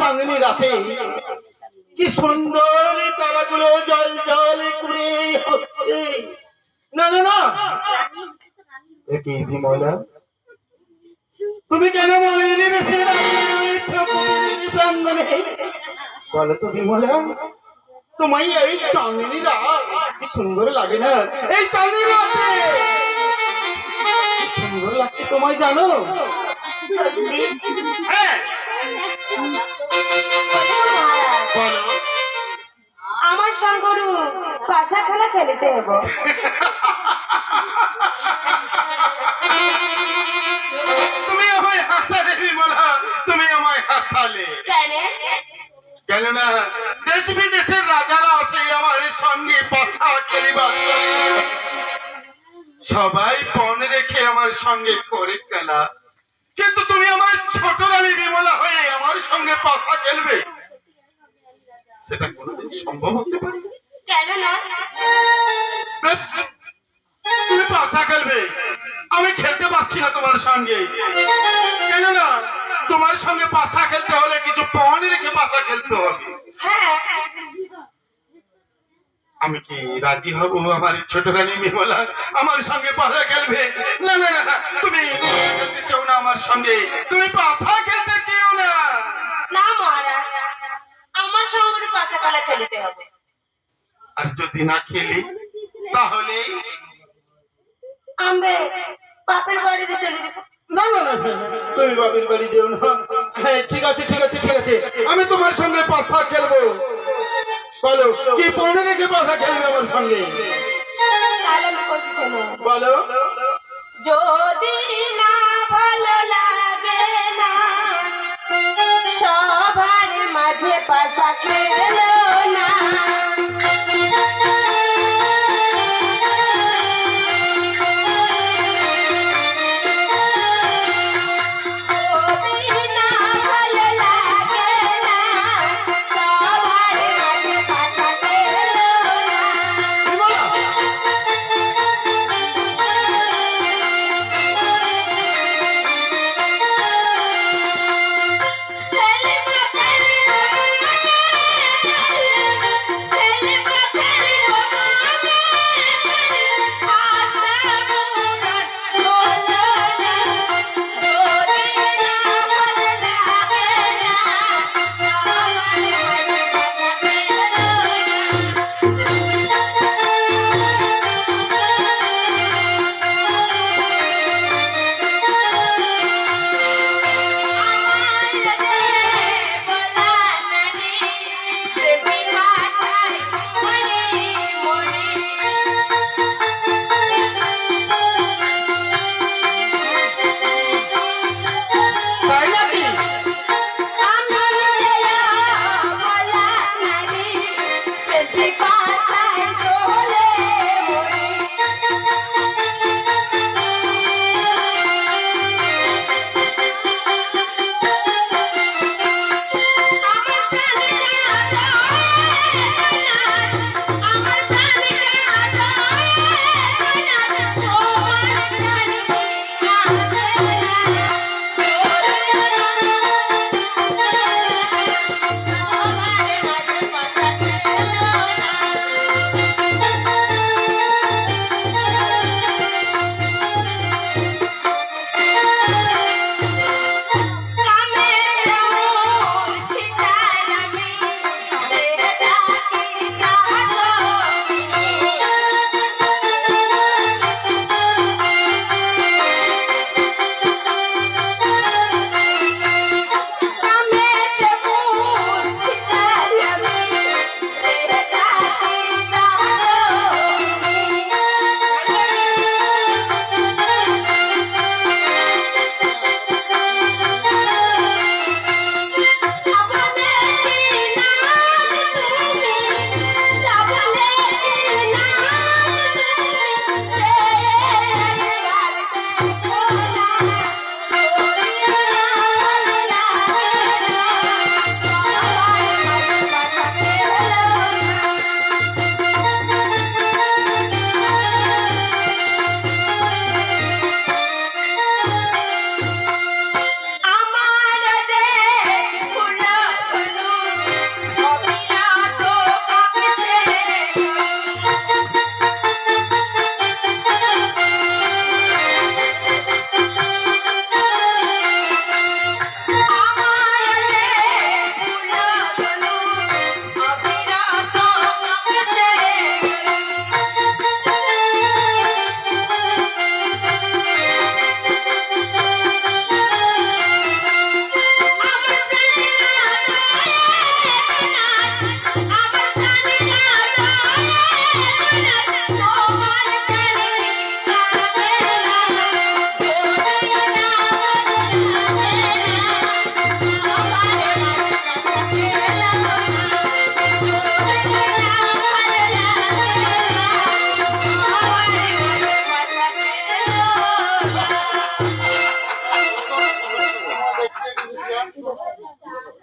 চাঁদনি রাতে কি সুন্দর তারাগুলো জল জল করে হচ্ছে। না না না, এটি বিমলা, তুমি কেন মলিনী বেশে প্রাঙ্গণে? বলো তো বিমলা, তোমায় এই চাঁদনি রাত কি সুন্দর লাগে না? এই চাঁদনি রাতে কি সুন্দর লাগছে তোমায়, জানো? হ্যাঁ বলো। আমার সঙ্গরু পাশা খেলা খেলিতে হব। তুমি আমায় হাসালে বিমলা, তুমি আমায় হাসালে। কেন না দেশ বিদেশের রাজারা আসে আমার সঙ্গে পাশা খেলিবার, সবাই পণ রেখে আমার সঙ্গে করে খেলা, কিন্তু তুমি আমার ছোট রানী বিমলা হয়ে আমার সঙ্গে পাশা খেলবে, সেটা কোনোদিন সম্ভব হতে পারে? কেন না? বেশ, তুমি পাশা খেলবে, আমি খেলতে পারছি না তোমার সঙ্গে। কেন না তোমার সঙ্গে পাশা খেলতে হলে কিছু পণ রেখে পাশা খেলতে হবে। হ্যাঁ, আমি কি রাজি হব আমার ছোট রানী বিমলা আমার সঙ্গে পাশা খেলবে? না না না, তুমি খেলতে চাও না আমার সঙ্গে, তুমি পাশা খেলতে চাও না। না মহারাজ, আমার সঙ্গরু পাশা খেলা খেলিতে হবে। আর যদি না খেলি তাহলে? আমি বাপের বাড়িতে চলে যাব। না না না, তুমি বাপের বাড়ি যেও না। হ্যাঁ ঠিক আছে ঠিক আছে ঠিক আছে, আমি তোমার সঙ্গে পাশা খেলবো। বলো কি পণ রেখে পাশা খেলবে আমার সঙ্গে? তাহলে আমি বলছি শোনো। বলো। যদি না ভালো লাগে না সবার মাঝে পাশা খেলো না, যদি না ভালো লাগে না সবার মাঝে পাশা খেলো না।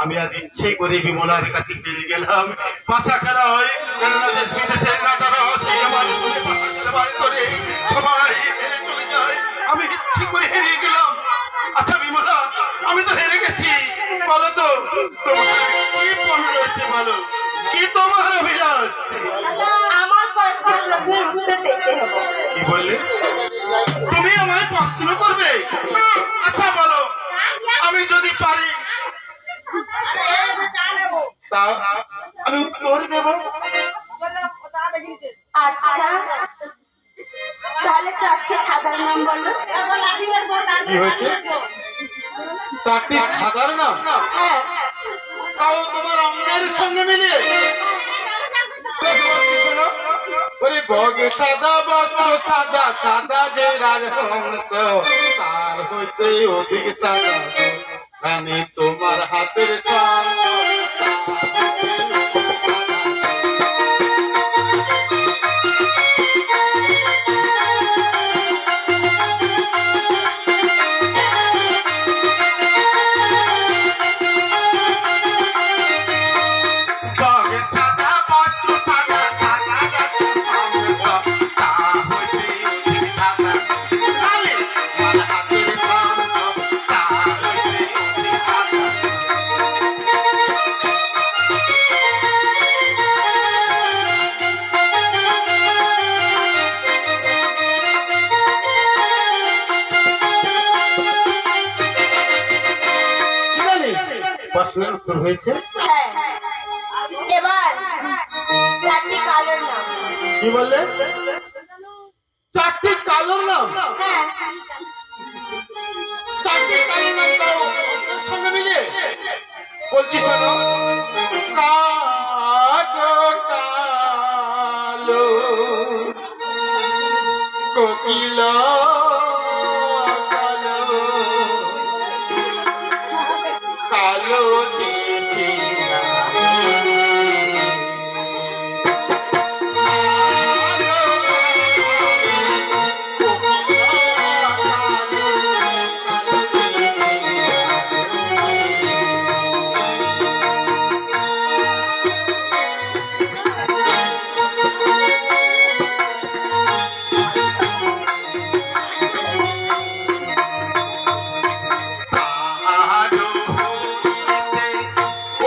আমি আজ ইচ্ছে করে বিমলার কাছে ফিরে গেলাম। পাশা খেলা হয়, কেননা দেশ বিদেশের রাজারা সেই আমার সঙ্গে পাশা খেলা বাড়ি করে সবাই হেরে চলে যায়। আমি ইচ্ছে করে হেরে গেলাম। আচ্ছা বিমলা, আমি তো হেরে গেছি, বলো তো তোমার কি পণ রয়েছে, বলো কি তোমার অভিলাষ? আমার কয়েকটা প্রশ্নের উত্তর দিতে হবে। কি বললে? তুমি আমায় প্রশ্ন করবে? হ্যাঁ। আচ্ছা বলো, আমি যদি পারি তা আমি উত্তর দেব। আচ্ছা, তাহলে চারটে সাধারণ নাম বলো। কি হয়েছে? চারটি সাধারণ নাম? হ্যাঁ। তাও তোমার অঙ্গের সঙ্গে মিলিয়ে? ওরে বগে সাদা বস্ত্র সাদা সাদা যে রাজহংস, তার হইতে অধিক সাদা রানী তোমার হাতের সঙ্গ। বগে সাদা বস্ত্র সাদা সাদা রাজহংস, তার হইতে অধিক সাদা রানী তোমার হাতের সঙ্গ, তার হইতে অধিক সাদা। কি জানিস? প্রশ্নের উত্তর হয়েছে। হ্যাঁ, এবার চারটি কালোর নাম। কি বললে? চারটি কালোর নাম? হ্যাঁ। চারটি কালোর নাম দাও অঙ্কের সঙ্গে মিলিয়ে। বলছি শোনো, কালো কালো কোকিল কালো কালো টিটিয়া,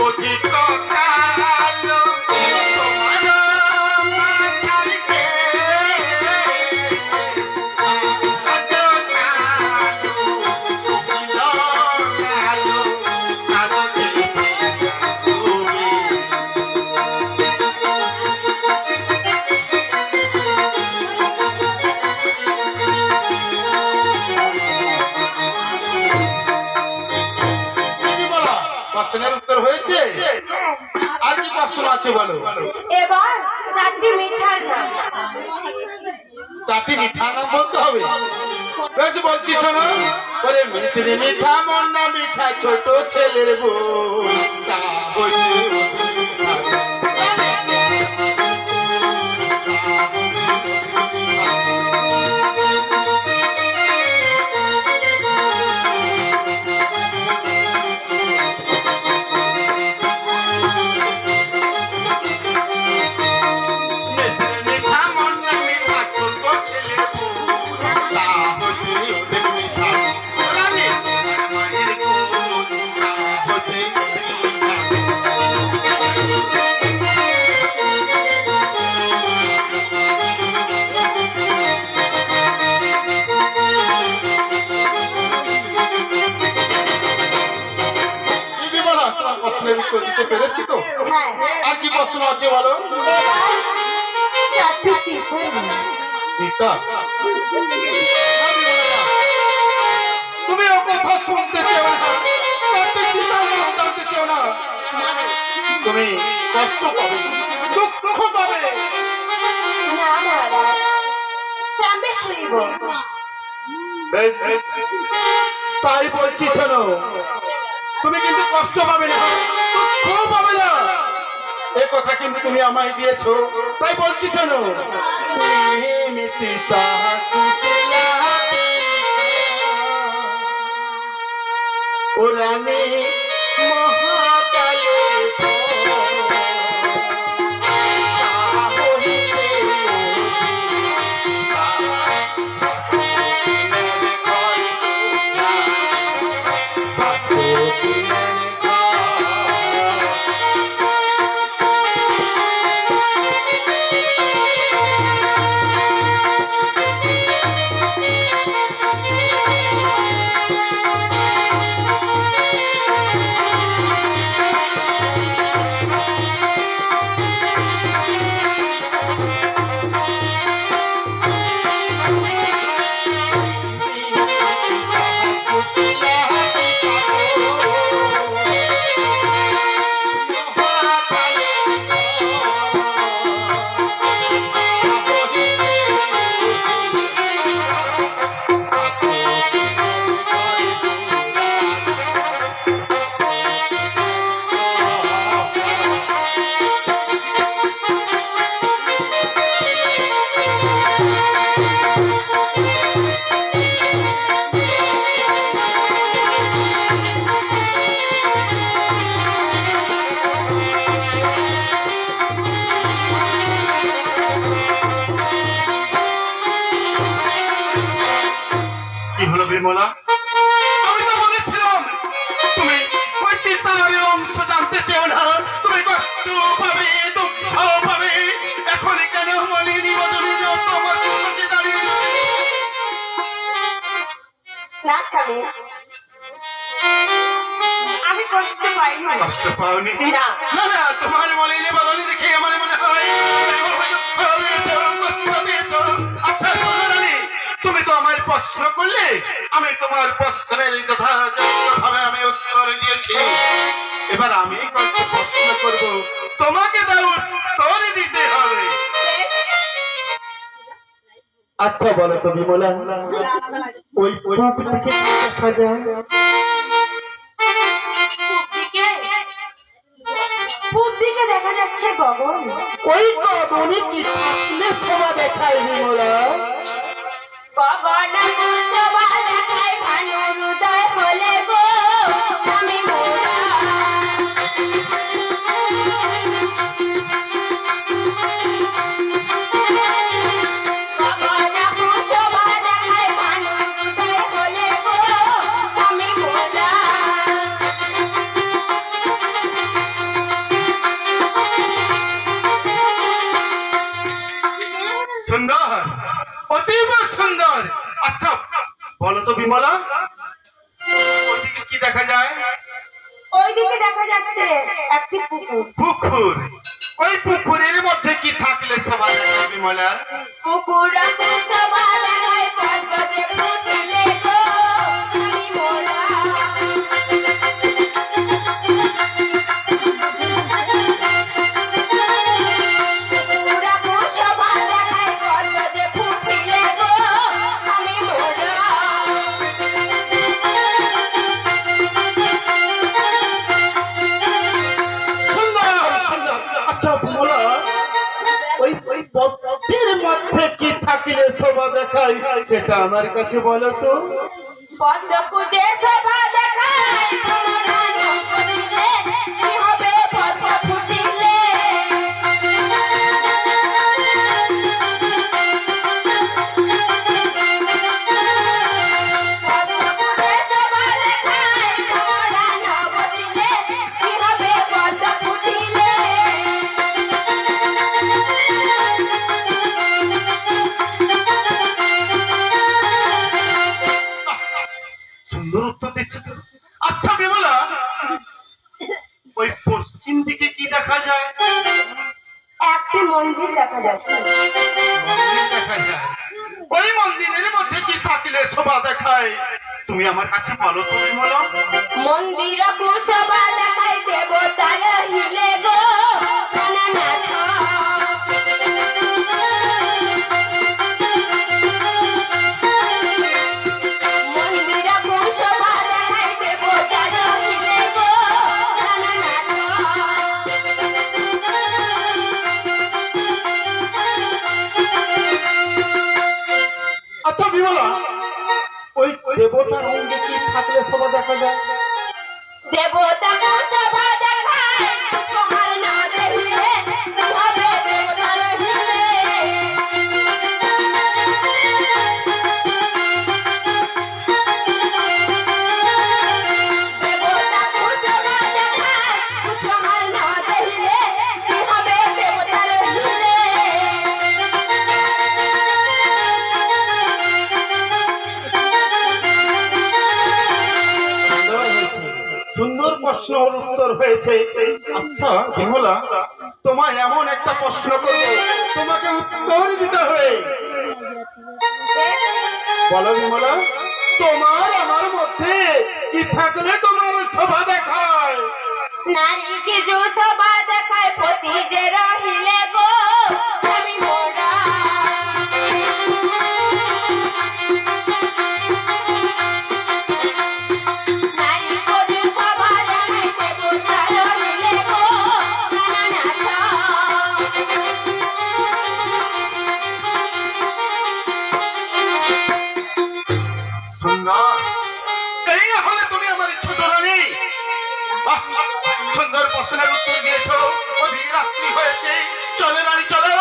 অধিক কালো তোমার মাথারিতে, কালো কালো কোকিল কালো কালো টিটিয়া তুমি। কি বলো? প্রশ্নের উত্তর হয়েছে? আর কি প্রশ্ন আছে বলো? এবার চারটি মিঠার নাম। চারটি মিঠা নাম বলতে হবে। বেশ বলছি শোনো, ওরে মিশ্রি মিঠা মন্না মিঠা ছোট ছেলের বউ, তা হইতে মিশ্রি মিঠা মন্না মিঠা ছোট ছেলের বউ, তা হইতে অধিক মিঠা রানী তোমার মায়ের কোল, তা হইতে অধিক মিঠা। কি বলো? তোমার প্রশ্নের উত্তর দিতে পেরেছি তো? হ্যাঁ। আর কি প্রশ্ন আছে বলো? এবার চারটি পিঠার নাম। পিতা, তুমি ও কথা শুনতে চাও না, চারটি পিতার নাম জানতে চাও না। তুমি কষ্ট পাবে, দুঃখ পাবে। না মহারাজ, সামনে শুনিব। বেশ, তাই বলছি শোনো, তুমি কিন্তু কষ্ট পাবে না, দুঃখ পাবে না। এ কথা কিন্তু তুমি আমায় দিয়েছো, তাই বলছি শোনো। তুমি পিতা কুটিলা ও রানী মহা কি তার অংশ জানতে চেও না? তুমি কষ্ট পাবে, দুঃখ পাবে। এখনই কেন মলিনী বদনী তোমার চোখে দাঁড়িয়ে? না স্বামী, আমি কষ্ট পাইনি। কষ্ট পাওনি? না। না না, তোমার মলিনী বদনী দেখে আমার মনে হয় তুমি দুঃখ পেয়েছো, কষ্ট পেয়েছো। আচ্ছা সোনারানী, তুমি তো আমায় প্রশ্ন করলে, আমি তোমার প্রশ্নের যথাযথভাবে আমি উত্তর দিয়েছি। এবার আমি কয়েকটা প্রশ্ন করব, তোমাকে তার উত্তর দিতে হবে। আচ্ছা বলো তো বিমলা, ওই পুকুর থেকে কি দেখা যায়? পূব দিকে দেখা যাচ্ছে গগন। ওই গগনে কি থাকলে শোভা দেখায় বিমলা? গগন শোভা দেখায় ভানুর উদয় হলে গো স্বামী মোরা। গগন শোভা দেখায় ভানুর উদয় হলে গো স্বামী মোরা। সুন্দর, অতীব সুন্দর। আচ্ছা বলো তো বিমলা, ওদিকে কি দেখা যায়? ওইদিকে দেখা যাচ্ছে একটি পুকুর। পুকুর? ওই পুকুরের মধ্যে কি থাকলে শোভা দেখায় বিমলা? পুকুর শোভা দেখায় পদ্মতে ফুটিলে গো স্বামী মোরা। সুন্দর সুন্দর। আচ্ছা বিমলা, ওই পদ্মের মধ্যে কি থাকলে শোভা দেখায় সেটা আমার কাছে বলো তো। পদ্ম খুঁজে শোভা দেখায় তোমরা নবদিনে, কি হবে পদ্ম ফুটিলে? পদ্ম খুঁজে শোভা দেখায় তোমরা নবদিনে, কি হবে পদ্ম ফুটিলে? সুন্দর উত্তর দিচ্ছে তো। আচ্ছা বিমলা, ওই পশ্চিম দিকে কি দেখা যায়? একটি মন্দির দেখা যাচ্ছে। মন্দির দেখা যায়। ওই মন্দিরের মধ্যে কি থাকলে শোভা দেখায় তুমি আমার কাছে বলো তো বিমলা। মন্দির শোভা দেখায় দেবতার হিলে গো প্রাণনাথ। মন্দির শোভা দেখায় দেবতার হিলে গো প্রাণনাথ। আচ্ছা বিমলা, ওই দেবতার অঙ্গে কি থাকলে শোভা দেখা যায়? দেবতা শোভা দেখায় তোমার না দেখিলে কি হবে দেবতার হিলে? দেবতা শোভা দেখায় তোমার না দেখিলে কি হবে দেবতার হিলে? সুন্দর প্রশ্নের উত্তর হয়েছে। আচ্ছা বিমলা, তোমায় এমন একটা প্রশ্ন করবো, তোমাকে উত্তর দিতে হবে। বলো বিমলা, তোমার আমার মধ্যে কি থাকলে তোমার শোভা দেখায়? নারী কি জো শোভা দেখায় পতি যে রহিলে গো স্বামী মোরা। নারী কি জো শোভা দেখায় দেবতা রহিলে গো প্রাণনাথ। সুন্দর, এই না হলে তুমি আমার ছোট রানী। বাহ, সুন্দর প্রশ্নের উত্তর দিয়েছো। অধীর রাত্রি হয়েছে, চলো রানী চলো,